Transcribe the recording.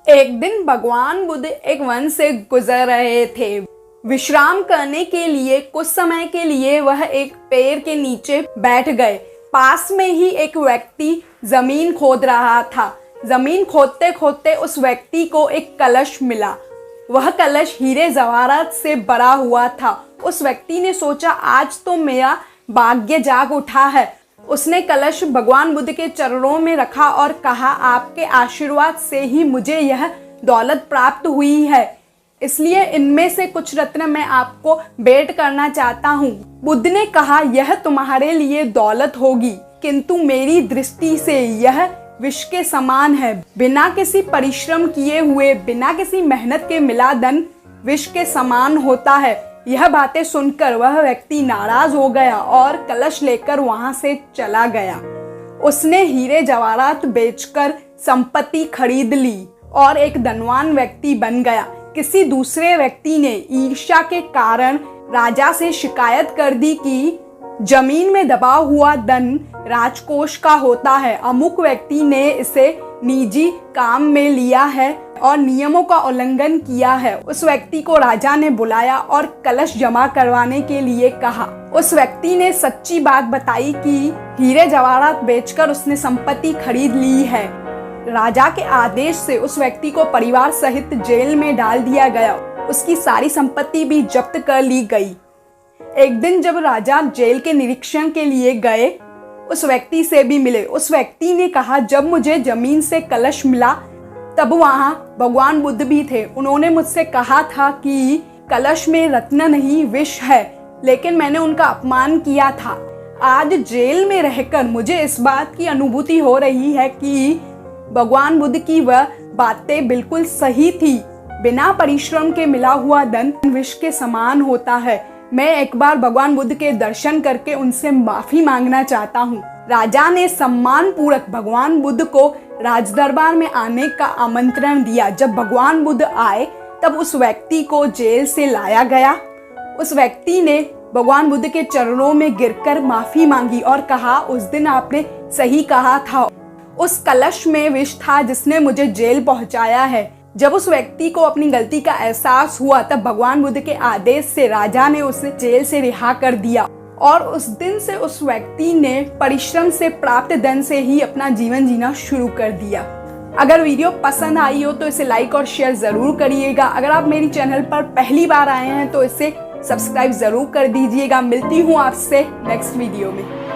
एक दिन भगवान बुद्ध एक वन से गुजर रहे थे। विश्राम करने के लिए कुछ समय के लिए वह एक पेड़ के नीचे बैठ गए। पास में ही एक व्यक्ति जमीन खोद रहा था। जमीन खोदते खोदते उस व्यक्ति को एक कलश मिला। वह कलश हीरे जवाहरात से भरा हुआ था। उस व्यक्ति ने सोचा, आज तो मेरा भाग्य जाग उठा है। उसने कलश भगवान बुद्ध के चरणों में रखा और कहा, आपके आशीर्वाद से ही मुझे यह दौलत प्राप्त हुई है, इसलिए इनमें से कुछ रत्न मैं आपको भेंट करना चाहता हूँ। बुद्ध ने कहा, यह तुम्हारे लिए दौलत होगी, किंतु मेरी दृष्टि से यह विष के समान है। बिना किसी परिश्रम किए हुए, बिना किसी मेहनत के मिला धन विष के समान होता है। यह बातें सुनकर वह व्यक्ति नाराज हो गया और कलश लेकर वहां से चला गया। उसने हीरे जवाहरात बेचकर संपत्ति खरीद ली और एक धनवान व्यक्ति बन गया। किसी दूसरे व्यक्ति ने ईर्ष्या के कारण राजा से शिकायत कर दी कि जमीन में दबा हुआ धन राजकोष का होता है। अमुक व्यक्ति ने इसे निजी काम में लिया है और नियमों का उल्लंघन किया है। उस व्यक्ति को राजा ने बुलाया और कलश जमा करवाने के लिए कहा। उस व्यक्ति ने सच्ची बात बताई कि हीरे जवाहरात बेचकर उसने संपत्ति खरीद ली है। राजा के आदेश से उस व्यक्ति को परिवार सहित जेल में डाल दिया गया। उसकी सारी संपत्ति भी जब्त कर ली गई। एक दिन जब राजा जेल के निरीक्षण के लिए गए, उस व्यक्ति से भी मिले। उस व्यक्ति ने कहा, जब मुझे जमीन से कलश मिला तब वहां भगवान बुद्ध भी थे। उन्होंने मुझसे कहा था कि कलश में रत्न नहीं विष है, लेकिन मैंने उनका अपमान किया था। आज जेल में रहकर मुझे इस बात की अनुभूति हो रही है कि भगवान बुद्ध की वह बातें बिल्कुल सही थी। बिना परिश्रम के मिला हुआ धन विष के समान होता है। मैं एक बार भगवान बुद्ध के दर्शन करके उनसे माफी मांगना चाहता हूँ। राजा ने सम्मान पूर्वक भगवान बुद्ध को राजदरबार में आने का आमंत्रण दिया। जब भगवान बुद्ध आए तब उस व्यक्ति को जेल से लाया गया। उस व्यक्ति ने भगवान बुद्ध के चरणों में गिरकर माफी मांगी और कहा, उस दिन आपने सही कहा था। उस कलश में विष था जिसने मुझे जेल पहुंचाया है। जब उस व्यक्ति को अपनी गलती का एहसास हुआ तब भगवान बुद्ध के आदेश से राजा ने उसे जेल से रिहा कर दिया और उस दिन से उस व्यक्ति ने परिश्रम से प्राप्त धन से ही अपना जीवन जीना शुरू कर दिया। अगर वीडियो पसंद आई हो तो इसे लाइक और शेयर जरूर करिएगा। अगर आप मेरी चैनल पर पहली बार आए हैं तो इसे सब्सक्राइब जरूर कर दीजिएगा। मिलती हूँ आपसे नेक्स्ट वीडियो में।